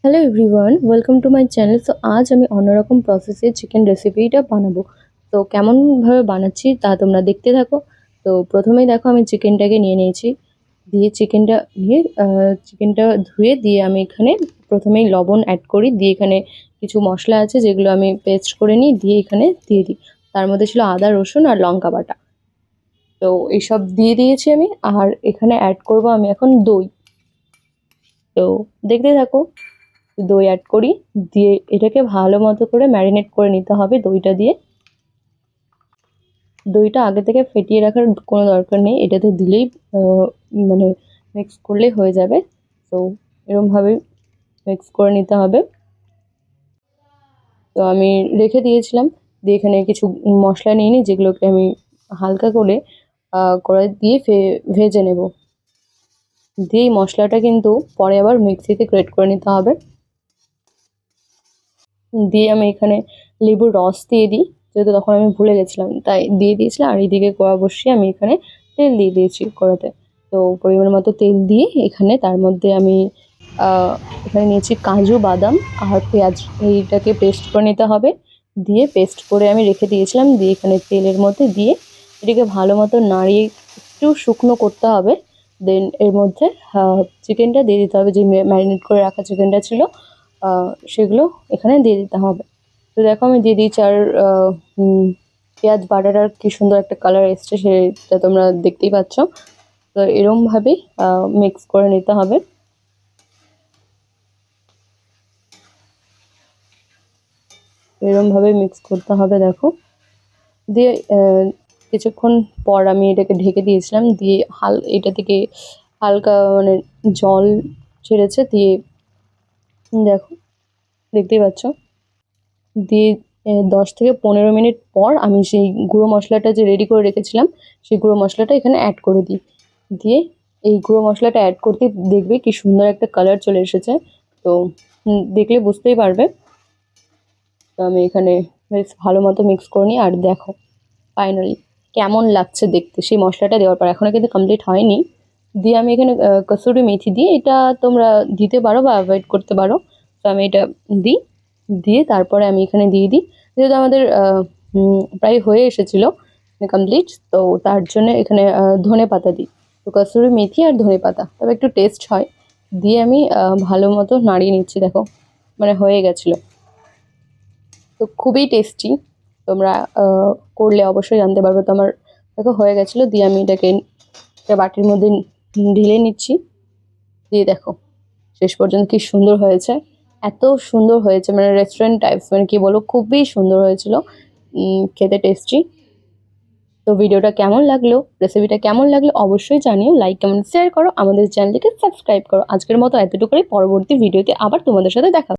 Hello everyone, welcome to my channel. So আজ আমি অন্যরকম প্রসেসে চিকেন রেসিপিটা বানাবো। তো কেমনভাবে বানাচ্ছি তা তোমরা দেখতে থাকো। তো প্রথমেই দেখো আমি চিকেনটাকে নিয়ে নিয়েছি। দিয়ে চিকেনটা ধুয়ে দিয়ে আমি এখানে প্রথমেই লবণ অ্যাড করি। দিয়ে এখানে কিছু মশলা আছে যেগুলো আমি পেস্ট করে নিই, দিয়ে এখানে দিয়ে দিই। তার মধ্যে ছিল আদা, রসুন আর লঙ্কা বাটা। তো এইসব দিয়ে দিয়েছি আমি। আর এখানে অ্যাড করব আমি এখন দই। তো দেখতে থাকো। দই অ্যাড করি, দিয়ে এটাকে ভালো মতো করে ম্যারিনেট করে নিতে হবে দইটা দিয়ে। দইটা আগে থেকে ফেটিয়ে রাখার কোনো দরকার নেই, এটাতে দিলেই মানে মিক্স করলেই হয়ে যাবে। তো এরকমভাবে মিক্স করে নিতে হবে। তো আমি রেখে দিয়েছিলাম। দিয়ে এখানে কিছু মশলা নিয়ে নিই, যেগুলোকে আমি হালকা করে কড়াই দিয়ে ভেজে নেব। দিয়ে এই মশলাটা কিন্তু পরে আবার মিক্সিতে গ্রেট করে নিতে হবে। দিয়ে আমি এখানে লেবুর রস দিয়ে দিই, যেহেতু তখন আমি ভুলে গেছিলাম তাই দিয়ে দিয়েছিলাম। আর এইদিকে কড়া বসিয়ে আমি এখানে তেল দিয়ে দিয়েছি কড়াতে। তো পরিমাণ মতো তেল দিয়ে এখানে তার মধ্যে আমি এখানে নিয়েছি কাজু, বাদাম আর পেঁয়াজ। এইটাকে পেস্ট করে নিতে হবে। দিয়ে পেস্ট করে আমি রেখে দিয়েছিলাম। দিয়ে এখানে তেলের মধ্যে দিয়ে এটাকে ভালো মতো নাড়িয়ে একটু শুকনো করতে হবে। দেন এর মধ্যে চিকেনটা দিয়ে দিতে হবে, যে ম্যারিনেট করে রাখা চিকেনটা ছিল সেগুলো এখানে দিয়ে দিতে হবে। তো দেখো আমি দিয়ে দিয়েছি। আর পেঁয়াজ বাটাটার কি সুন্দর একটা কালার এসছে, সেটা তোমরা দেখতেই পাচ্ছ। তো এরমভাবেই মিক্স করে নিতে হবে। এরমভাবে মিক্স করতে হবে দেখো। দিয়ে কিছুক্ষণ পর আমি এটাকে ঢেকে দিয়েছিলাম। দিয়ে এটা থেকে হালকা মানে জল ছেড়েছে। দিয়ে দেখো, দেখতেই পাচ্ছ। দিয়ে 10 থেকে 15 মিনিট পর আমি সেই গুঁড়ো মশলাটা যে রেডি করে রেখেছিলাম, সেই গুঁড়ো মশলাটা এখানে অ্যাড করে দিই। দিয়ে এই গুঁড়ো মশলাটা অ্যাড করতে দেখবে কি সুন্দর একটা কালার চলে এসেছে। তো দেখলে বুঝতেই পারবে। তো আমি এখানে বেশ ভালো মতো মিক্স করে নিই। আর দেখো ফাইনালি কেমন লাগছে দেখতে সেই মশলাটা দেওয়ার পর। এখনও কিন্তু কমপ্লিট হয়নি। দিয়ে আমি এখানে কসুরি মেথি দিই, এটা তোমরা দিতে পারো বা অ্যাভয়েড করতে পারো। তো আমি এটা দিই। দিয়ে তারপরে আমি এখানে দিয়ে দিই, যেহেতু আমাদের প্রায় হয়ে এসেছিলো কমপ্লিট। তো তার জন্য এখানে ধনে পাতা দিই। তো কসুরি মেথি আর ধনে পাতা, তবে একটু টেস্ট হয়। দিয়ে আমি ভালো মতো নাড়িয়ে নিচ্ছি। দেখো মানে হয়ে গেছিলো। তো খুবই টেস্টি, তোমরা করলে অবশ্যই জানতে পারবে। তো আমার দেখো হয়ে গেছিলো। দিয়ে আমি এটাকে একটা বাটির মধ্যে ঢেলে নিচ্ছি। দিয়ে দেখো শেষ পর্যন্ত কি সুন্দর হয়েছে। এত সুন্দর হয়েছে মানে রেস্টুরেন্ট টাইপস, মানে কি বলো, খুবই সুন্দর হয়েছিল, খেতে টেস্টি। তো ভিডিওটা কেমন লাগলো, রেসিপিটা কেমন লাগলো অবশ্যই জানিও। লাইক, কমেন্ট, শেয়ার করো, আমাদের চ্যানেলটিকে সাবস্ক্রাইব করো। আজকের মতো এতটুকুই। পরবর্তী ভিডিওতে আবার তোমাদের সাথে দেখা